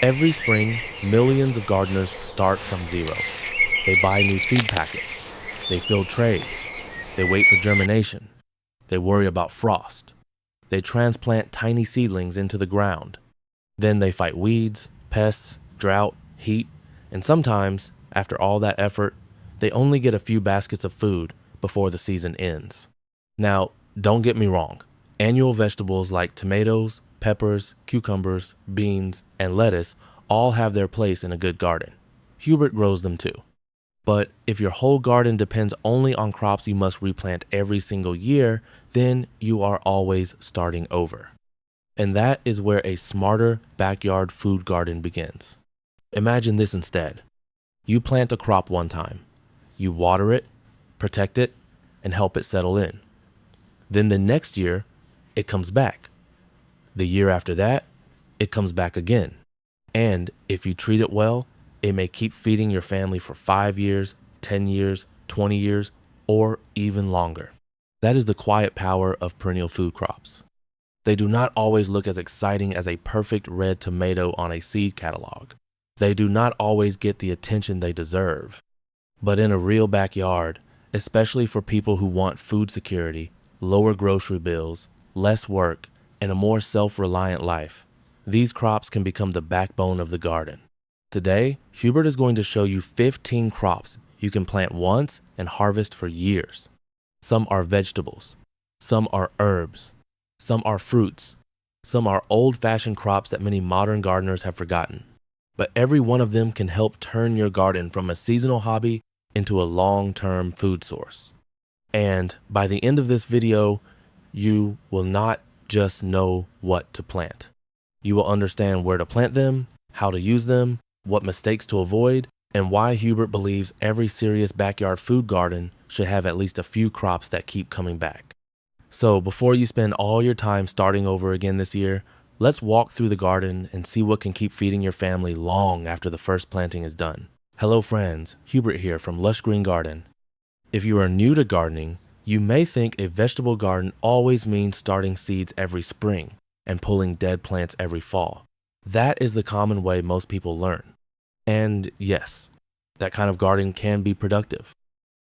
Every spring, millions of gardeners start from zero. They buy new seed packets. They fill trays. They wait for germination. They worry about frost. They transplant tiny seedlings into the ground. Then they fight weeds, pests, drought, heat, and sometimes, after all that effort, they only get a few baskets of food before the season ends. Now, don't get me wrong. Annual vegetables like tomatoes, peppers, cucumbers, beans, and lettuce all have their place in a good garden. Hubert grows them too. But if your whole garden depends only on crops you must replant every single year, then you are always starting over. And that is where a smarter backyard food garden begins. Imagine this instead. You plant a crop one time. You water it, protect it, and help it settle in. Then the next year, it comes back. The year after that, it comes back again. And if you treat it well, it may keep feeding your family for 5 years, 10 years, 20 years, or even longer. That is the quiet power of perennial food crops. They do not always look as exciting as a perfect red tomato on a seed catalog. They do not always get the attention they deserve. But in a real backyard, especially for people who want food security, lower grocery bills, less work, and a more self-reliant life, these crops can become the backbone of the garden. Today, Hubert is going to show you 15 crops you can plant once and harvest for years. Some are vegetables, some are herbs, some are fruits, some are old-fashioned crops that many modern gardeners have forgotten. But every one of them can help turn your garden from a seasonal hobby into a long-term food source. And by the end of this video, you will not just know what to plant. You will understand where to plant them, how to use them, what mistakes to avoid, and why Hubert believes every serious backyard food garden should have at least a few crops that keep coming back. So before you spend all your time starting over again this year, let's walk through the garden and see what can keep feeding your family long after the first planting is done. Hello friends, Hubert here from Lush Green Garden. If you are new to gardening, you may think a vegetable garden always means starting seeds every spring and pulling dead plants every fall. That is the common way most people learn. And yes, that kind of gardening can be productive.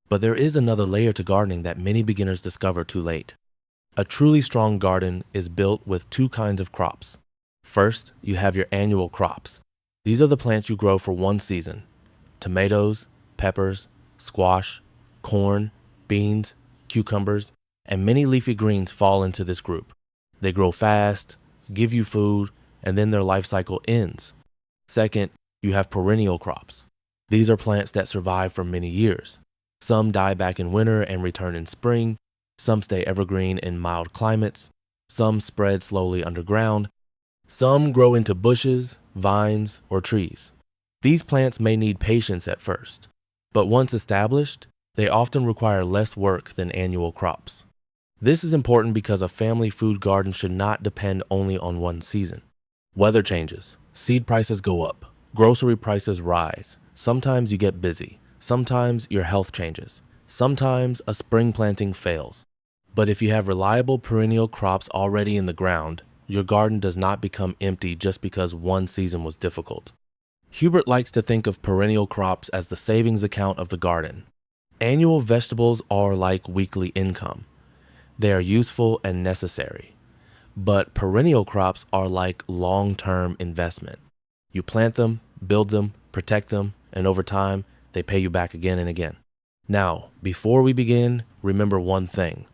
But there is another layer to gardening that many beginners discover too late. A truly strong garden is built with two kinds of crops. First, you have your annual crops. These are the plants you grow for one season. Tomatoes, peppers, squash, corn, beans, cucumbers, and many leafy greens fall into this group. They grow fast, give you food, and then their life cycle ends. Second, you have perennial crops. These are plants that survive for many years. Some die back in winter and return in spring. Some stay evergreen in mild climates. Some spread slowly underground. Some grow into bushes, vines, or trees. These plants may need patience at first, but once established, they often require less work than annual crops. This is important because a family food garden should not depend only on one season. Weather changes, seed prices go up, grocery prices rise. Sometimes you get busy. Sometimes your health changes. Sometimes a spring planting fails. But if you have reliable perennial crops already in the ground, your garden does not become empty just because one season was difficult. Hubert likes to think of perennial crops as the savings account of the garden. Annual vegetables are like weekly income. They are useful and necessary. But perennial crops are like long-term investment. You plant them, build them, protect them, and over time, they pay you back again and again. Now, before we begin, remember one thing.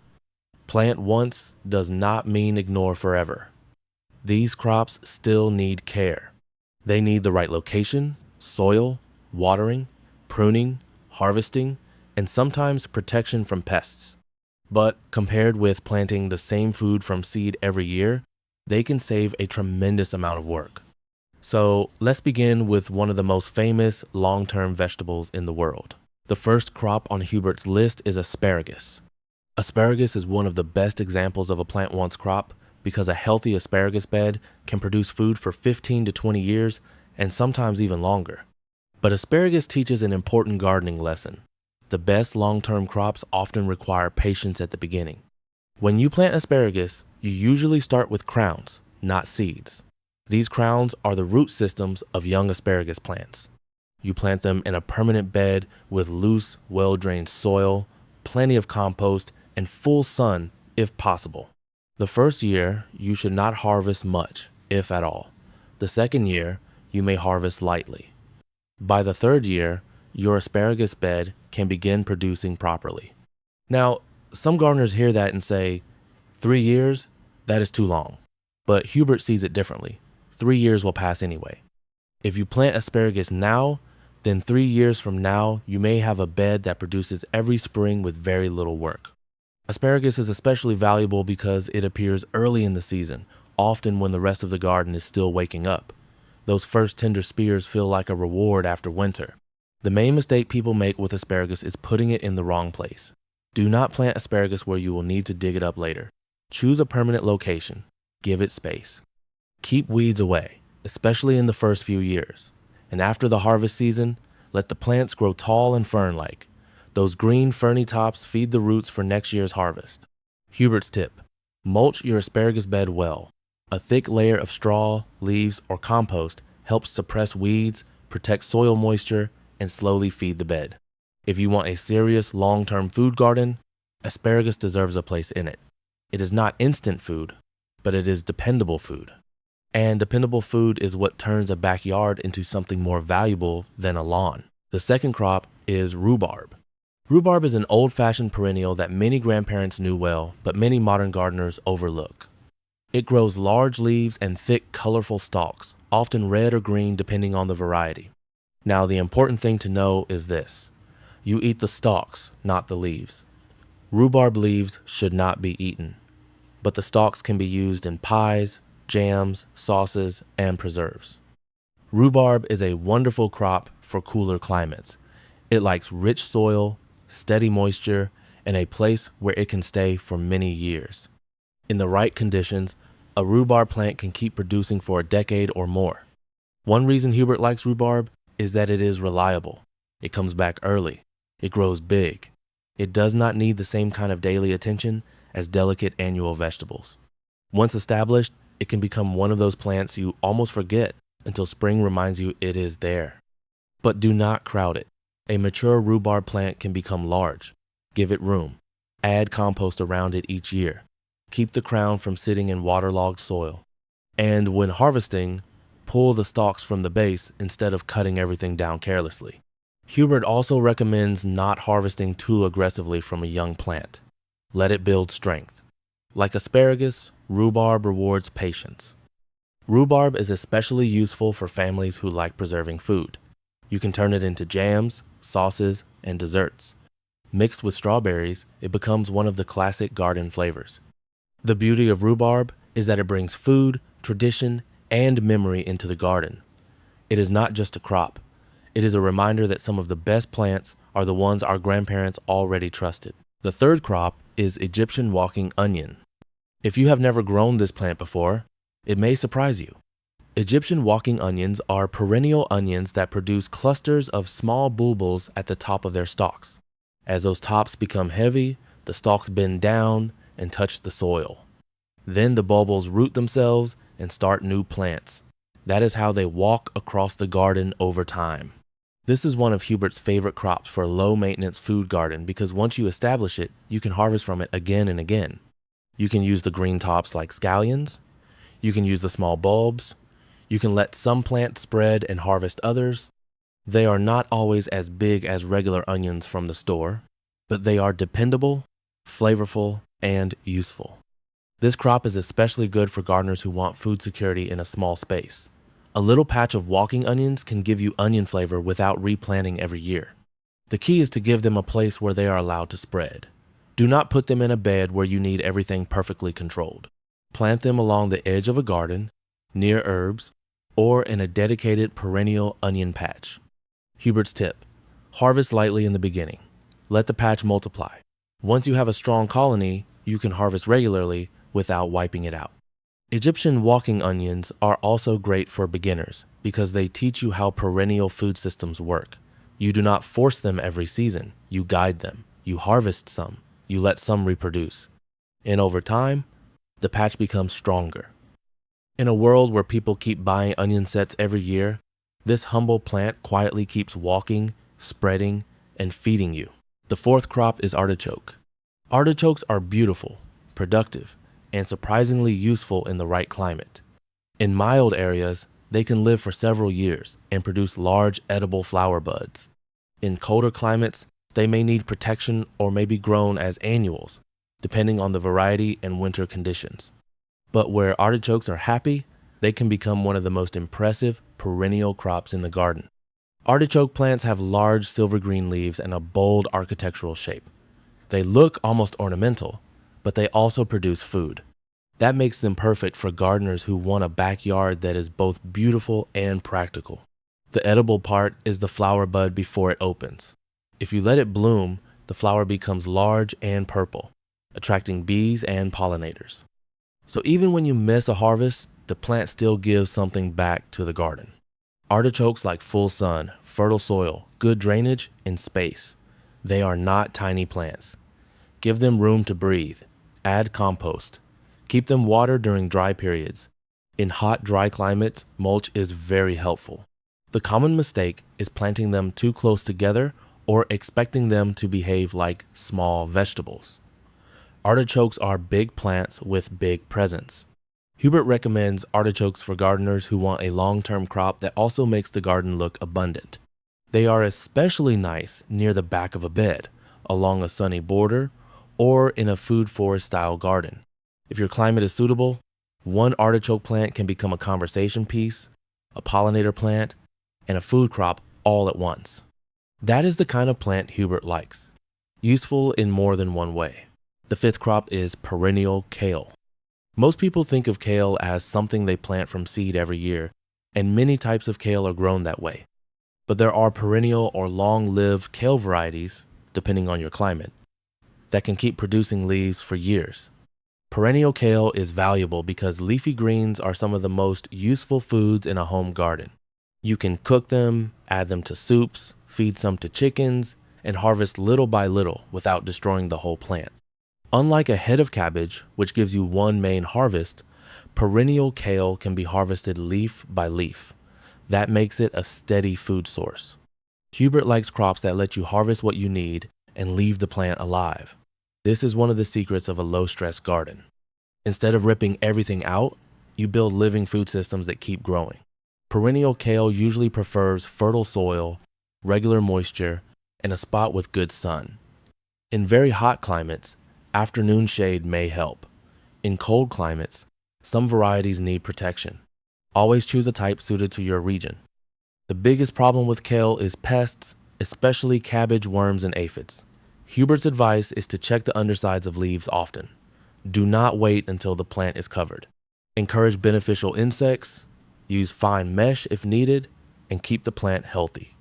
Plant once does not mean ignore forever. These crops still need care. They need the right location, soil, watering, pruning, harvesting, and sometimes protection from pests. But compared with planting the same food from seed every year, they can save a tremendous amount of work. So let's begin with one of the most famous long-term vegetables in the world. The first crop on Hubert's list is asparagus. Asparagus is one of the best examples of a plant once crop because a healthy asparagus bed can produce food for 15 to 20 years and sometimes even longer. But asparagus teaches an important gardening lesson. The best long-term crops often require patience at the beginning. When you plant asparagus, you usually start with crowns, not seeds. These crowns are the root systems of young asparagus plants. You plant them in a permanent bed with loose, well-drained soil, plenty of compost, and full sun if possible. The first year, you should not harvest much, if at all. The second year, you may harvest lightly. By the third year, your asparagus bed can begin producing properly. Now, some gardeners hear that and say, 3 years? That is too long. But Hubert sees it differently. 3 years will pass anyway. If you plant asparagus now, then 3 years from now, you may have a bed that produces every spring with very little work. Asparagus is especially valuable because it appears early in the season, often when the rest of the garden is still waking up. Those first tender spears feel like a reward after winter. The main mistake people make with asparagus is putting it in the wrong place. Do not plant asparagus where you will need to dig it up later. Choose a permanent location. Give it space. Keep weeds away, especially in the first few years. And after the harvest season, let the plants grow tall and fern-like. Those green ferny tops feed the roots for next year's harvest. Hubert's tip: mulch your asparagus bed well. A thick layer of straw, leaves, or compost helps suppress weeds, protect soil moisture, and slowly feed the bed. If you want a serious long-term food garden, asparagus deserves a place in it. It is not instant food, but it is dependable food. And dependable food is what turns a backyard into something more valuable than a lawn. The second crop is rhubarb. Rhubarb is an old-fashioned perennial that many grandparents knew well, but many modern gardeners overlook. It grows large leaves and thick, colorful stalks, often red or green depending on the variety. Now, the important thing to know is this: you eat the stalks, not the leaves. Rhubarb leaves should not be eaten, but the stalks can be used in pies, jams, sauces, and preserves. Rhubarb is a wonderful crop for cooler climates. It likes rich soil, steady moisture, and a place where it can stay for many years. In the right conditions, a rhubarb plant can keep producing for a decade or more. One reason Hubert likes rhubarb is that it is reliable. It comes back early. It grows big. It does not need the same kind of daily attention as delicate annual vegetables. Once established, it can become one of those plants you almost forget until spring reminds you it is there. But do not crowd it. A mature rhubarb plant can become large. Give it room. Add compost around it each year. Keep the crown from sitting in waterlogged soil. And when harvesting, pull the stalks from the base instead of cutting everything down carelessly. Hubert also recommends not harvesting too aggressively from a young plant. Let it build strength. Like asparagus, rhubarb rewards patience. Rhubarb is especially useful for families who like preserving food. You can turn it into jams, sauces, and desserts. Mixed with strawberries, it becomes one of the classic garden flavors. The beauty of rhubarb is that it brings food, tradition, and memory into the garden. It is not just a crop. It is a reminder that some of the best plants are the ones our grandparents already trusted. The third crop is Egyptian walking onion. If you have never grown this plant before, it may surprise you. Egyptian walking onions are perennial onions that produce clusters of small bulbils at the top of their stalks. As those tops become heavy, the stalks bend down and touch the soil. Then the bulbils root themselves and start new plants. That is how they walk across the garden over time. This is one of Hubert's favorite crops for a low-maintenance food garden because once you establish it, you can harvest from it again and again. You can use the green tops like scallions. You can use the small bulbs. You can let some plants spread and harvest others. They are not always as big as regular onions from the store, but they are dependable, flavorful, and useful. This crop is especially good for gardeners who want food security in a small space. A little patch of walking onions can give you onion flavor without replanting every year. The key is to give them a place where they are allowed to spread. Do not put them in a bed where you need everything perfectly controlled. Plant them along the edge of a garden, near herbs, or in a dedicated perennial onion patch. Hubert's tip: harvest lightly in the beginning. Let the patch multiply. Once you have a strong colony, you can harvest regularly without wiping it out. Egyptian walking onions are also great for beginners because they teach you how perennial food systems work. You do not force them every season. You guide them. You harvest some. You let some reproduce. And over time, the patch becomes stronger. In a world where people keep buying onion sets every year, this humble plant quietly keeps walking, spreading, and feeding you. The fourth crop is artichoke. Artichokes are beautiful, productive, and surprisingly useful in the right climate. In mild areas, they can live for several years and produce large edible flower buds. In colder climates, they may need protection or may be grown as annuals, depending on the variety and winter conditions. But where artichokes are happy, they can become one of the most impressive perennial crops in the garden. Artichoke plants have large silver green leaves and a bold architectural shape. They look almost ornamental, but they also produce food. That makes them perfect for gardeners who want a backyard that is both beautiful and practical. The edible part is the flower bud before it opens. If you let it bloom, the flower becomes large and purple, attracting bees and pollinators. So even when you miss a harvest, the plant still gives something back to the garden. Artichokes like full sun, fertile soil, good drainage, and space. They are not tiny plants. Give them room to breathe. Add compost. Keep them watered during dry periods. In hot, dry climates, mulch is very helpful. The common mistake is planting them too close together or expecting them to behave like small vegetables. Artichokes are big plants with big presence. Hubert recommends artichokes for gardeners who want a long-term crop that also makes the garden look abundant. They are especially nice near the back of a bed, along a sunny border, or in a food forest style garden. If your climate is suitable, one artichoke plant can become a conversation piece, a pollinator plant, and a food crop all at once. That is the kind of plant Hubert likes, useful in more than one way. The fifth crop is perennial kale. Most people think of kale as something they plant from seed every year, and many types of kale are grown that way. But there are perennial or long-lived kale varieties, depending on your climate, that can keep producing leaves for years. Perennial kale is valuable because leafy greens are some of the most useful foods in a home garden. You can cook them, add them to soups, feed some to chickens, and harvest little by little without destroying the whole plant. Unlike a head of cabbage, which gives you one main harvest, perennial kale can be harvested leaf by leaf. That makes it a steady food source. Hubert likes crops that let you harvest what you need and leave the plant alive. This is one of the secrets of a low-stress garden. Instead of ripping everything out, you build living food systems that keep growing. Perennial kale usually prefers fertile soil, regular moisture, and a spot with good sun. In very hot climates, afternoon shade may help. In cold climates, some varieties need protection. Always choose a type suited to your region. The biggest problem with kale is pests, especially cabbage worms and aphids. Hubert's advice is to check the undersides of leaves often. Do not wait until the plant is covered. Encourage beneficial insects, use fine mesh if needed, and keep the plant healthy.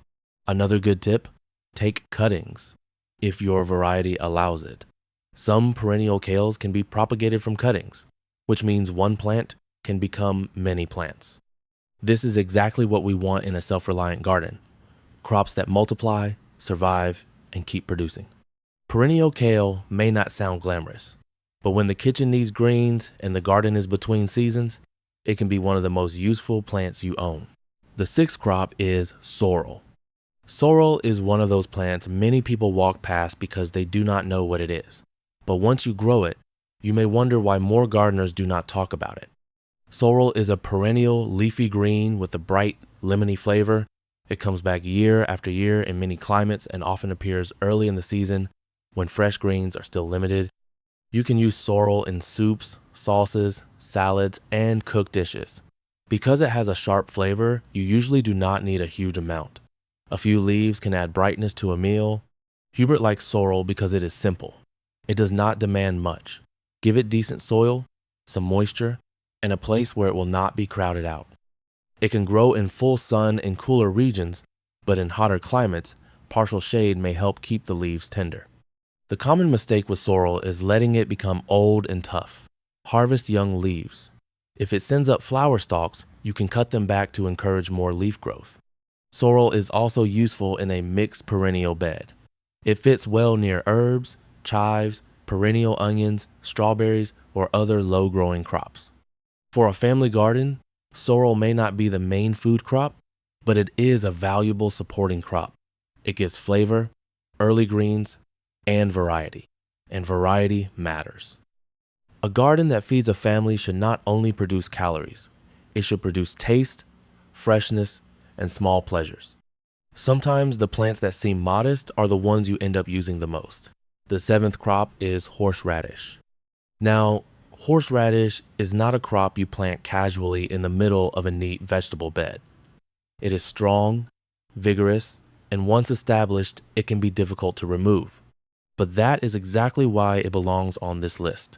Another good tip, take cuttings, if your variety allows it. Some perennial kales can be propagated from cuttings, which means one plant can become many plants. This is exactly what we want in a self-reliant garden. Crops that multiply, survive, and keep producing. Perennial kale may not sound glamorous, but when the kitchen needs greens and the garden is between seasons, it can be one of the most useful plants you own. The sixth crop is sorrel. Sorrel is one of those plants many people walk past because they do not know what it is. But once you grow it, you may wonder why more gardeners do not talk about it. Sorrel is a perennial leafy green with a bright, lemony flavor. It comes back year after year in many climates and often appears early in the season when fresh greens are still limited. You can use sorrel in soups, sauces, salads, and cooked dishes. Because it has a sharp flavor, you usually do not need a huge amount. A few leaves can add brightness to a meal. Hubert likes sorrel because it is simple. It does not demand much. Give it decent soil, some moisture, and a place where it will not be crowded out. It can grow in full sun in cooler regions, but in hotter climates, partial shade may help keep the leaves tender. The common mistake with sorrel is letting it become old and tough. Harvest young leaves. If it sends up flower stalks, you can cut them back to encourage more leaf growth. Sorrel is also useful in a mixed perennial bed. It fits well near herbs, chives, perennial onions, strawberries, or other low-growing crops. For a family garden, sorrel may not be the main food crop, but it is a valuable supporting crop. It gives flavor, early greens, and variety matters. A garden that feeds a family should not only produce calories, it should produce taste, freshness, and small pleasures. Sometimes the plants that seem modest are the ones you end up using the most. The seventh crop is horseradish. Now, horseradish is not a crop you plant casually in the middle of a neat vegetable bed. It is strong, vigorous, and once established, it can be difficult to remove. But that is exactly why it belongs on this list.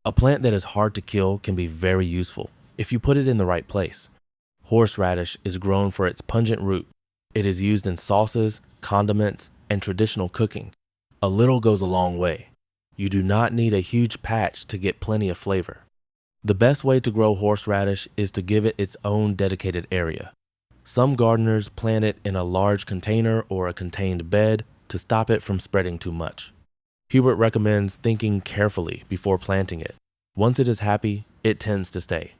A plant that is hard to kill can be very useful if you put it in the right place. Horseradish is grown for its pungent root. It is used in sauces, condiments, and traditional cooking. A little goes a long way. You do not need a huge patch to get plenty of flavor. The best way to grow horseradish is to give it its own dedicated area. Some gardeners plant it in a large container or a contained bed to stop it from spreading too much. Hubert recommends thinking carefully before planting it. Once it is happy, it tends to stay.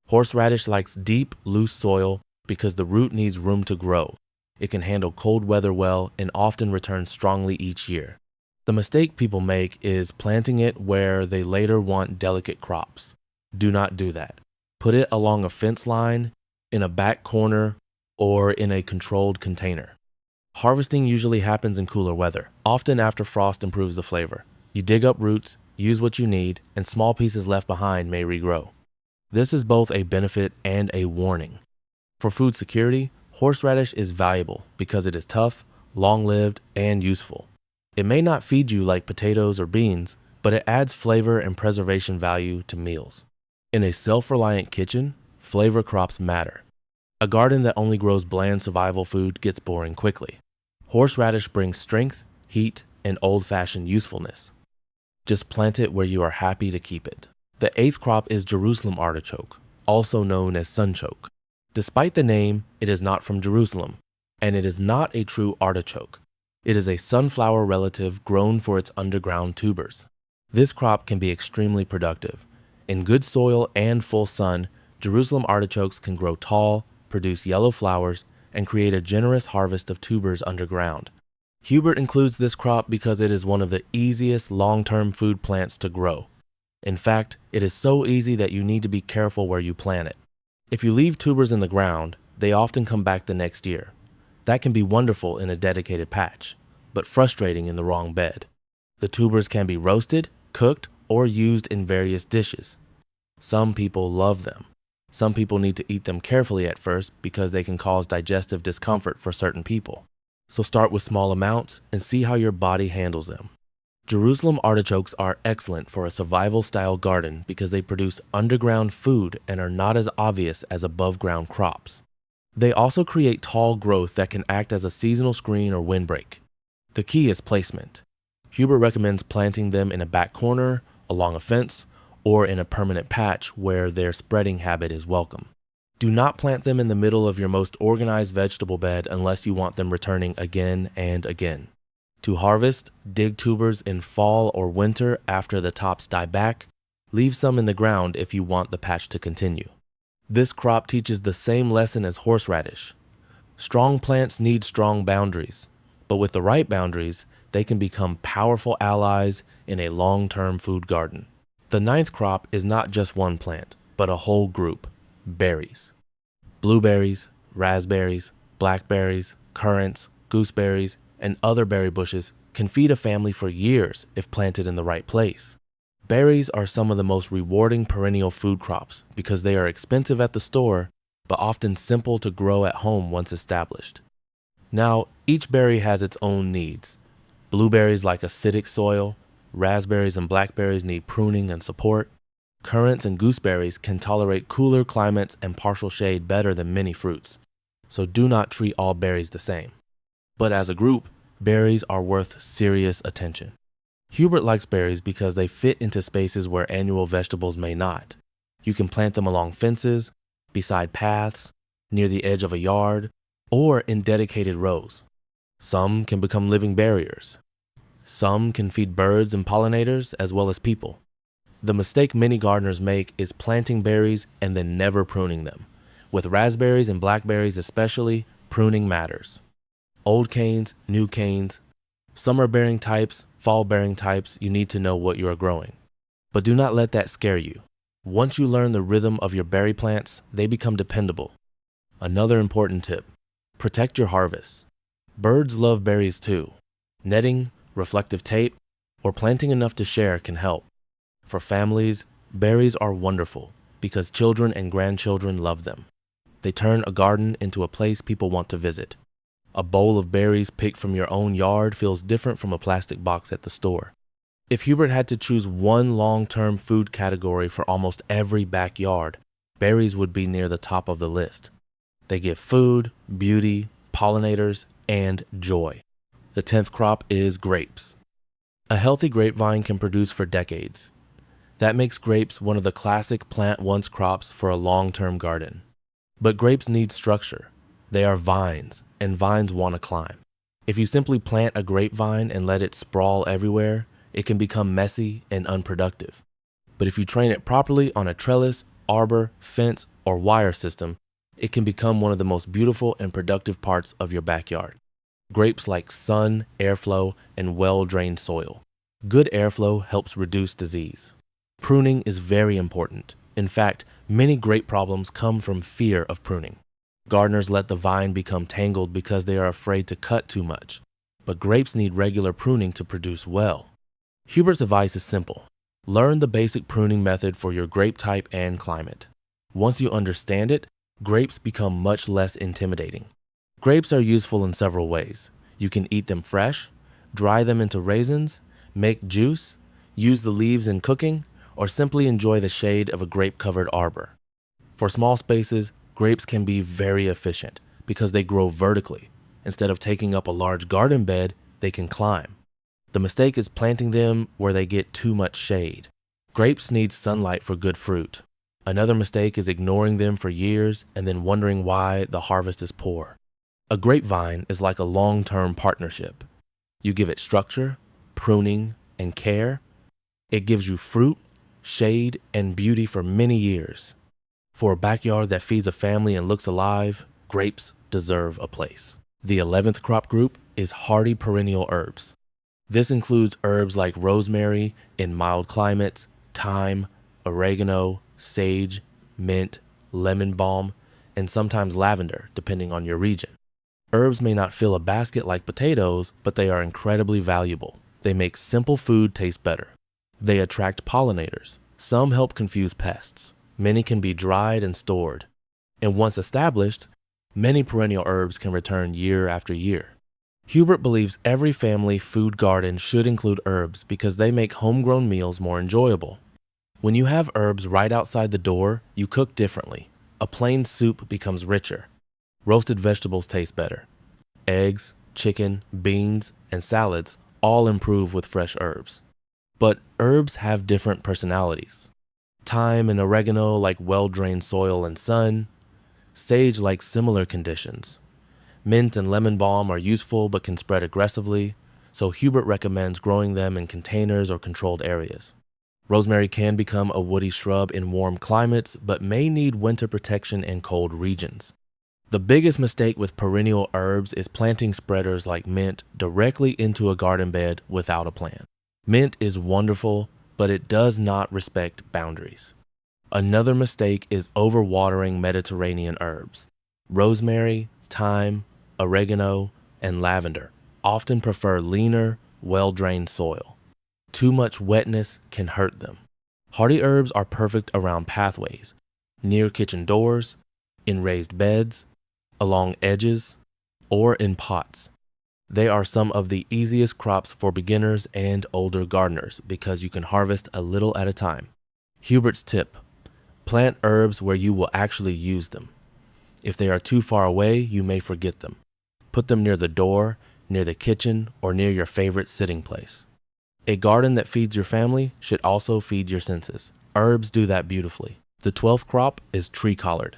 Horseradish likes deep, loose soil because the root needs room to grow. It can handle cold weather well and often returns strongly each year. The mistake people make is planting it where they later want delicate crops. Do not do that. Put it along a fence line, in a back corner, or in a controlled container. Harvesting usually happens in cooler weather, often after frost improves the flavor. You dig up roots, use what you need, and small pieces left behind may regrow. This is both a benefit and a warning. For food security, horseradish is valuable because it is tough, long-lived, and useful. It may not feed you like potatoes or beans, but it adds flavor and preservation value to meals. In a self-reliant kitchen, flavor crops matter. A garden that only grows bland survival food gets boring quickly. Horseradish brings strength, heat, and old-fashioned usefulness. Just plant it where you are happy to keep it. The eighth crop is Jerusalem artichoke, also known as sunchoke. Despite the name, it is not from Jerusalem, and it is not a true artichoke. It is a sunflower relative grown for its underground tubers. This crop can be extremely productive. In good soil and full sun, Jerusalem artichokes can grow tall, produce yellow flowers, and create a generous harvest of tubers underground. Hubert includes this crop because it is one of the easiest long-term food plants to grow. In fact, it is so easy that you need to be careful where you plant it. If you leave tubers in the ground, they often come back the next year. That can be wonderful in a dedicated patch, but frustrating in the wrong bed. The tubers can be roasted, cooked, or used in various dishes. Some people love them. Some people need to eat them carefully at first because they can cause digestive discomfort for certain people. So start with small amounts and see how your body handles them. Jerusalem artichokes are excellent for a survival-style garden because they produce underground food and are not as obvious as above-ground crops. They also create tall growth that can act as a seasonal screen or windbreak. The key is placement. Hubert recommends planting them in a back corner, along a fence, or in a permanent patch where their spreading habit is welcome. Do not plant them in the middle of your most organized vegetable bed unless you want them returning again and again. To harvest, dig tubers in fall or winter after the tops die back. Leave some in the ground if you want the patch to continue. This crop teaches the same lesson as horseradish. Strong plants need strong boundaries, but with the right boundaries, they can become powerful allies in a long-term food garden. The ninth crop is not just one plant, but a whole group: berries. Blueberries, raspberries, blackberries, currants, gooseberries, and other berry bushes can feed a family for years if planted in the right place. Berries are some of the most rewarding perennial food crops because they are expensive at the store, but often simple to grow at home once established. Now, each berry has its own needs. Blueberries like acidic soil, raspberries and blackberries need pruning and support. Currants and gooseberries can tolerate cooler climates and partial shade better than many fruits, so do not treat all berries the same. But as a group, berries are worth serious attention. Hubert likes berries because they fit into spaces where annual vegetables may not. You can plant them along fences, beside paths, near the edge of a yard, or in dedicated rows. Some can become living barriers. Some can feed birds and pollinators as well as people. The mistake many gardeners make is planting berries and then never pruning them. With raspberries and blackberries especially, pruning matters. Old canes, new canes, summer-bearing types, fall-bearing types, you need to know what you are growing. But do not let that scare you. Once you learn the rhythm of your berry plants, they become dependable. Another important tip: protect your harvest. Birds love berries too. Netting, reflective tape, or planting enough to share can help. For families, berries are wonderful because children and grandchildren love them. They turn a garden into a place people want to visit. A bowl of berries picked from your own yard feels different from a plastic box at the store. If Hubert had to choose one long-term food category for almost every backyard, berries would be near the top of the list. They give food, beauty, pollinators, and joy. The 10th crop is grapes. A healthy grapevine can produce for decades. That makes grapes one of the classic plant-once crops for a long-term garden. But grapes need structure. They are vines, and vines want to climb. If you simply plant a grapevine and let it sprawl everywhere, it can become messy and unproductive. But if you train it properly on a trellis, arbor, fence, or wire system, it can become one of the most beautiful and productive parts of your backyard. Grapes like sun, airflow, and well-drained soil. Good airflow helps reduce disease. Pruning is very important. In fact, many grape problems come from fear of pruning. Gardeners let the vine become tangled because they are afraid to cut too much. But grapes need regular pruning to produce well. Hubert's advice is simple. Learn the basic pruning method for your grape type and climate. Once you understand it, grapes become much less intimidating. Grapes are useful in several ways. You can eat them fresh, dry them into raisins, make juice, use the leaves in cooking, or simply enjoy the shade of a grape-covered arbor. For small spaces, grapes can be very efficient because they grow vertically. Instead of taking up a large garden bed, they can climb. The mistake is planting them where they get too much shade. Grapes need sunlight for good fruit. Another mistake is ignoring them for years and then wondering why the harvest is poor. A grapevine is like a long-term partnership. You give it structure, pruning, and care. It gives you fruit, shade, and beauty for many years. For a backyard that feeds a family and looks alive, grapes deserve a place. The 11th crop group is hardy perennial herbs. This includes herbs like rosemary in mild climates, thyme, oregano, sage, mint, lemon balm, and sometimes lavender, depending on your region. Herbs may not fill a basket like potatoes, but they are incredibly valuable. They make simple food taste better. They attract pollinators. Some help confuse pests. Many can be dried and stored. And once established, many perennial herbs can return year after year. Hubert believes every family food garden should include herbs because they make homegrown meals more enjoyable. When you have herbs right outside the door, you cook differently. A plain soup becomes richer. Roasted vegetables taste better. Eggs, chicken, beans, and salads all improve with fresh herbs. But herbs have different personalities. Thyme and oregano like well-drained soil and sun. Sage likes similar conditions. Mint and lemon balm are useful but can spread aggressively, so Hubert recommends growing them in containers or controlled areas. Rosemary can become a woody shrub in warm climates, but may need winter protection in cold regions. The biggest mistake with perennial herbs is planting spreaders like mint directly into a garden bed without a plan. Mint is wonderful, but it does not respect boundaries. Another mistake is overwatering Mediterranean herbs. Rosemary, thyme, oregano, and lavender often prefer leaner, well-drained soil. Too much wetness can hurt them. Hardy herbs are perfect around pathways, near kitchen doors, in raised beds, along edges, or in pots. They are some of the easiest crops for beginners and older gardeners because you can harvest a little at a time. Hubert's tip: plant herbs where you will actually use them. If they are too far away, you may forget them. Put them near the door, near the kitchen, or near your favorite sitting place. A garden that feeds your family should also feed your senses. Herbs do that beautifully. The 12th crop is tree collard.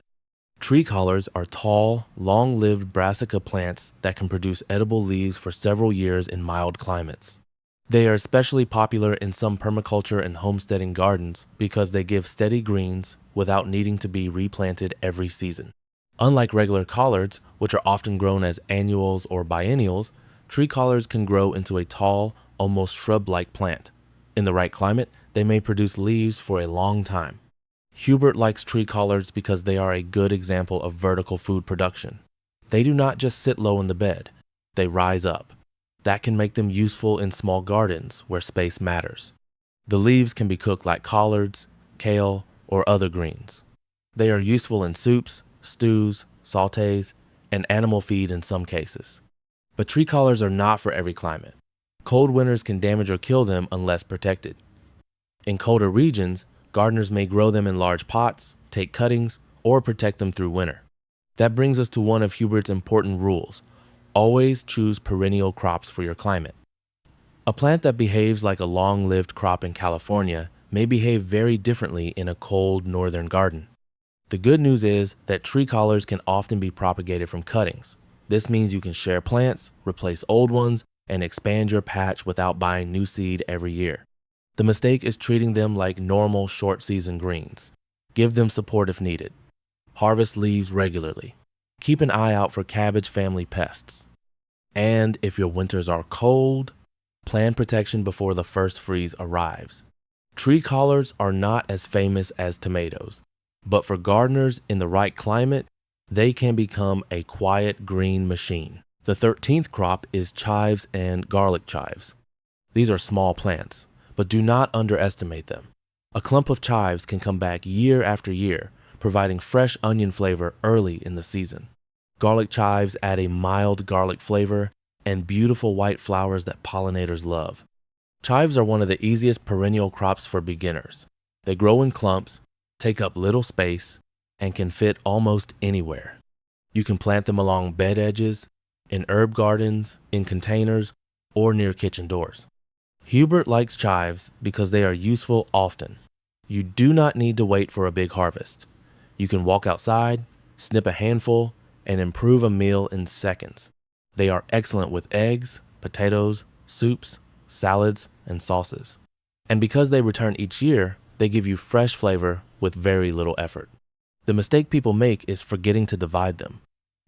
Tree collards are tall, long-lived brassica plants that can produce edible leaves for several years in mild climates. They are especially popular in some permaculture and homesteading gardens because they give steady greens without needing to be replanted every season. Unlike regular collards, which are often grown as annuals or biennials, tree collards can grow into a tall, almost shrub-like plant. In the right climate, they may produce leaves for a long time. Hubert likes tree collards because they are a good example of vertical food production. They do not just sit low in the bed, they rise up. That can make them useful in small gardens where space matters. The leaves can be cooked like collards, kale, or other greens. They are useful in soups, stews, sautés, and animal feed in some cases. But tree collards are not for every climate. Cold winters can damage or kill them unless protected. In colder regions, gardeners may grow them in large pots, take cuttings, or protect them through winter. That brings us to one of Hubert's important rules. Always choose perennial crops for your climate. A plant that behaves like a long-lived crop in California may behave very differently in a cold northern garden. The good news is that tree collards can often be propagated from cuttings. This means you can share plants, replace old ones, and expand your patch without buying new seed every year. The mistake is treating them like normal short-season greens. Give them support if needed. Harvest leaves regularly. Keep an eye out for cabbage family pests. And if your winters are cold, plan protection before the first freeze arrives. Tree collards are not as famous as tomatoes, but for gardeners in the right climate, they can become a quiet green machine. The 13th crop is chives and garlic chives. These are small plants, but do not underestimate them. A clump of chives can come back year after year, providing fresh onion flavor early in the season. Garlic chives add a mild garlic flavor and beautiful white flowers that pollinators love. Chives are one of the easiest perennial crops for beginners. They grow in clumps, take up little space, and can fit almost anywhere. You can plant them along bed edges, in herb gardens, in containers, or near kitchen doors. Hubert likes chives because they are useful often. You do not need to wait for a big harvest. You can walk outside, snip a handful, and improve a meal in seconds. They are excellent with eggs, potatoes, soups, salads, and sauces. And because they return each year, they give you fresh flavor with very little effort. The mistake people make is forgetting to divide them.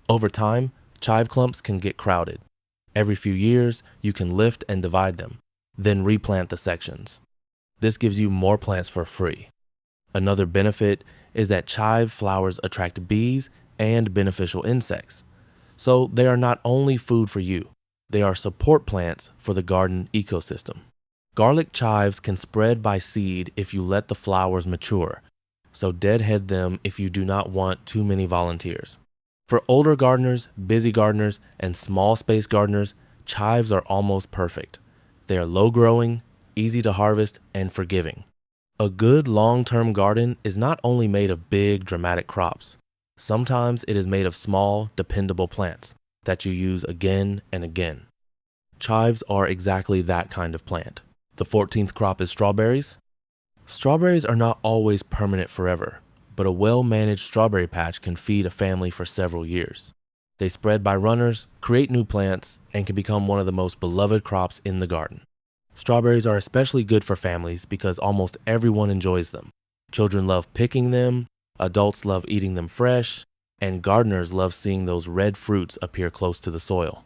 Over time, chive clumps can get crowded. Every few years, you can lift and divide them, then replant the sections. This gives you more plants for free. Another benefit is that chive flowers attract bees and beneficial insects. So they are not only food for you, they are support plants for the garden ecosystem. Garlic chives can spread by seed if you let the flowers mature, so deadhead them if you do not want too many volunteers. For older gardeners, busy gardeners, and small space gardeners, chives are almost perfect. They are low growing, easy to harvest, and forgiving. A good long-term garden is not only made of big, dramatic crops. Sometimes it is made of small, dependable plants that you use again and again. Chives are exactly that kind of plant. The 14th crop is strawberries. Strawberries are not always permanent forever, but a well-managed strawberry patch can feed a family for several years. They spread by runners, create new plants, and can become one of the most beloved crops in the garden. Strawberries are especially good for families because almost everyone enjoys them. Children love picking them, adults love eating them fresh, and gardeners love seeing those red fruits appear close to the soil.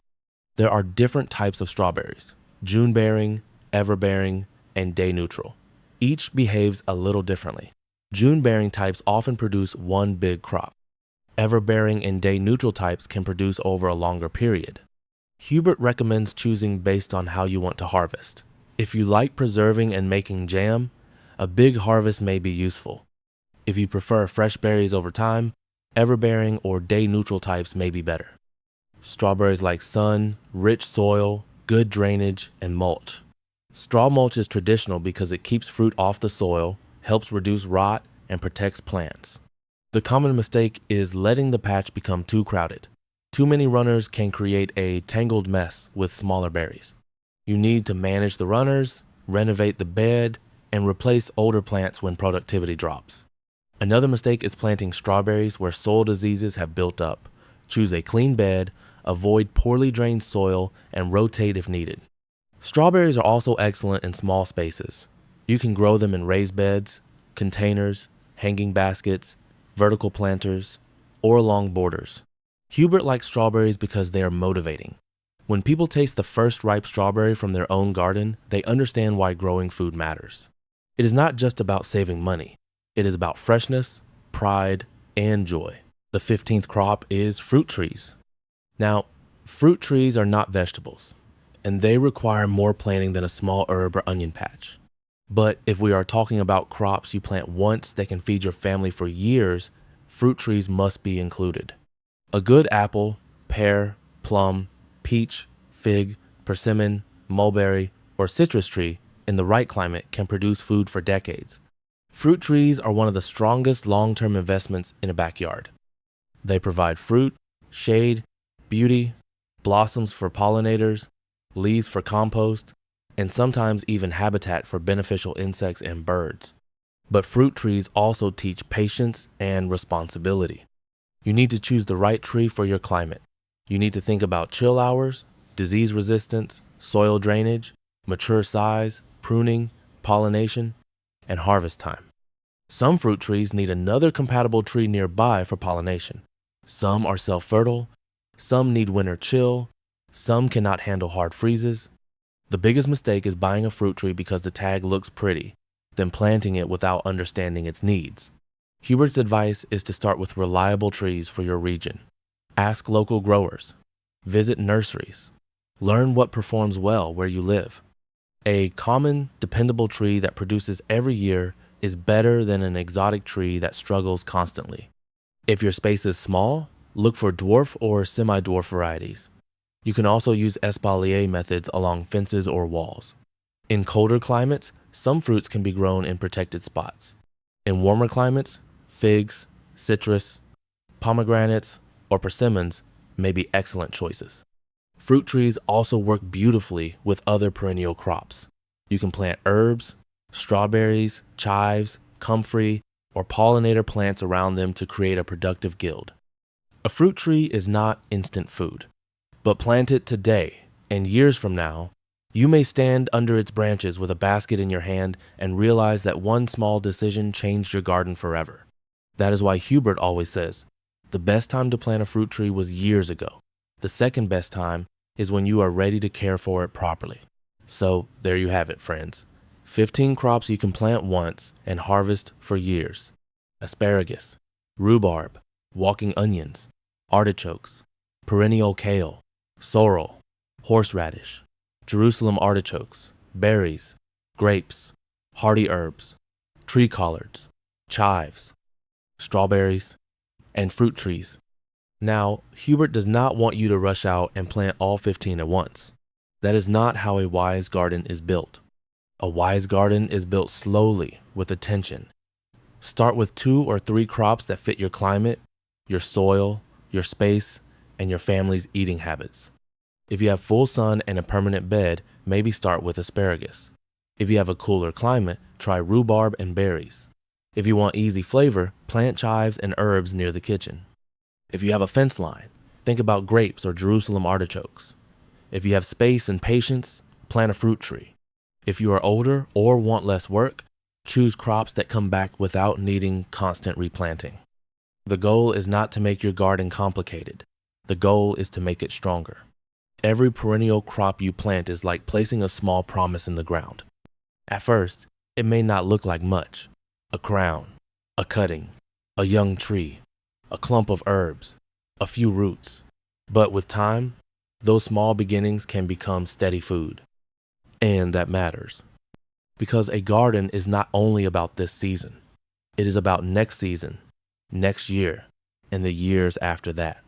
There are different types of strawberries: June-bearing, ever-bearing, and day-neutral. Each behaves a little differently. June-bearing types often produce one big crop. Ever-bearing and day-neutral types can produce over a longer period. Hubert recommends choosing based on how you want to harvest. If you like preserving and making jam, a big harvest may be useful. If you prefer fresh berries over time, ever-bearing or day-neutral types may be better. Strawberries like sun, rich soil, good drainage, and mulch. Straw mulch is traditional because it keeps fruit off the soil, helps reduce rot, and protects plants. The common mistake is letting the patch become too crowded. Too many runners can create a tangled mess with smaller berries. You need to manage the runners, renovate the bed, and replace older plants when productivity drops. Another mistake is planting strawberries where soil diseases have built up. Choose a clean bed, avoid poorly drained soil, and rotate if needed. Strawberries are also excellent in small spaces. You can grow them in raised beds, containers, hanging baskets, vertical planters, or along borders. Hubert likes strawberries because they are motivating. When people taste the first ripe strawberry from their own garden, they understand why growing food matters. It is not just about saving money. It is about freshness, pride, and joy. The 15th crop is fruit trees. Now, fruit trees are not vegetables, and they require more planting than a small herb or onion patch. But if we are talking about crops you plant once that can feed your family for years, fruit trees must be included. A good apple, pear, plum, peach, fig, persimmon, mulberry, or citrus tree in the right climate can produce food for decades. Fruit trees are one of the strongest long-term investments in a backyard. They provide fruit, shade, beauty, blossoms for pollinators, leaves for compost, and sometimes even habitat for beneficial insects and birds. But fruit trees also teach patience and responsibility. You need to choose the right tree for your climate. You need to think about chill hours, disease resistance, soil drainage, mature size, pruning, pollination, and harvest time. Some fruit trees need another compatible tree nearby for pollination. Some are self-fertile, some need winter chill, some cannot handle hard freezes. The biggest mistake is buying a fruit tree because the tag looks pretty, then planting it without understanding its needs. Hubert's advice is to start with reliable trees for your region. Ask local growers. Visit nurseries. Learn what performs well where you live. A common, dependable tree that produces every year is better than an exotic tree that struggles constantly. If your space is small, look for dwarf or semi-dwarf varieties. You can also use espalier methods along fences or walls. In colder climates, some fruits can be grown in protected spots. In warmer climates, figs, citrus, pomegranates, or persimmons may be excellent choices. Fruit trees also work beautifully with other perennial crops. You can plant herbs, strawberries, chives, comfrey, or pollinator plants around them to create a productive guild. A fruit tree is not instant food, but plant it today, and years from now, you may stand under its branches with a basket in your hand and realize that one small decision changed your garden forever. That is why Hubert always says, the best time to plant a fruit tree was years ago. The second best time is when you are ready to care for it properly. So there you have it, friends. 15 crops you can plant once and harvest for years. Asparagus, rhubarb, walking onions, artichokes, perennial kale, sorrel, horseradish, Jerusalem artichokes, berries, grapes, hardy herbs, tree collards, chives, strawberries, and fruit trees. Now, Hubert does not want you to rush out and plant all 15 at once. That is not how a wise garden is built. A wise garden is built slowly with attention. Start with 2 or 3 crops that fit your climate, your soil, your space, and your family's eating habits. If you have full sun and a permanent bed, maybe start with asparagus. If you have a cooler climate, try rhubarb and berries. If you want easy flavor, plant chives and herbs near the kitchen. If you have a fence line, think about grapes or Jerusalem artichokes. If you have space and patience, plant a fruit tree. If you are older or want less work, choose crops that come back without needing constant replanting. The goal is not to make your garden complicated. The goal is to make it stronger. Every perennial crop you plant is like placing a small promise in the ground. At first, it may not look like much. A crown, a cutting, a young tree, a clump of herbs, a few roots. But with time, those small beginnings can become steady food. And that matters. Because a garden is not only about this season. It is about next season, next year, and the years after that.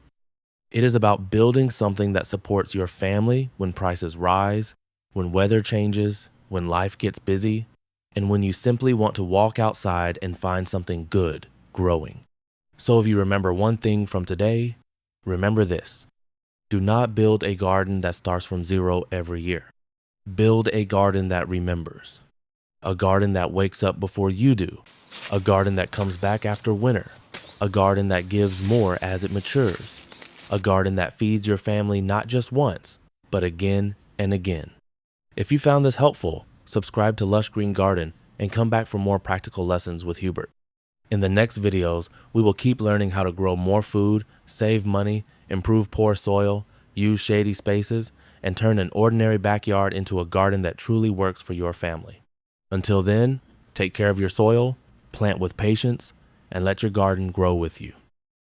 It is about building something that supports your family when prices rise, when weather changes, when life gets busy, and when you simply want to walk outside and find something good growing. So if you remember one thing from today, remember this. Do not build a garden that starts from zero every year. Build a garden that remembers. A garden that wakes up before you do. A garden that comes back after winter. A garden that gives more as it matures. A garden that feeds your family not just once, but again and again. If you found this helpful, subscribe to Lush Green Garden and come back for more practical lessons with Hubert. In the next videos, we will keep learning how to grow more food, save money, improve poor soil, use shady spaces, and turn an ordinary backyard into a garden that truly works for your family. Until then, take care of your soil, plant with patience, and let your garden grow with you.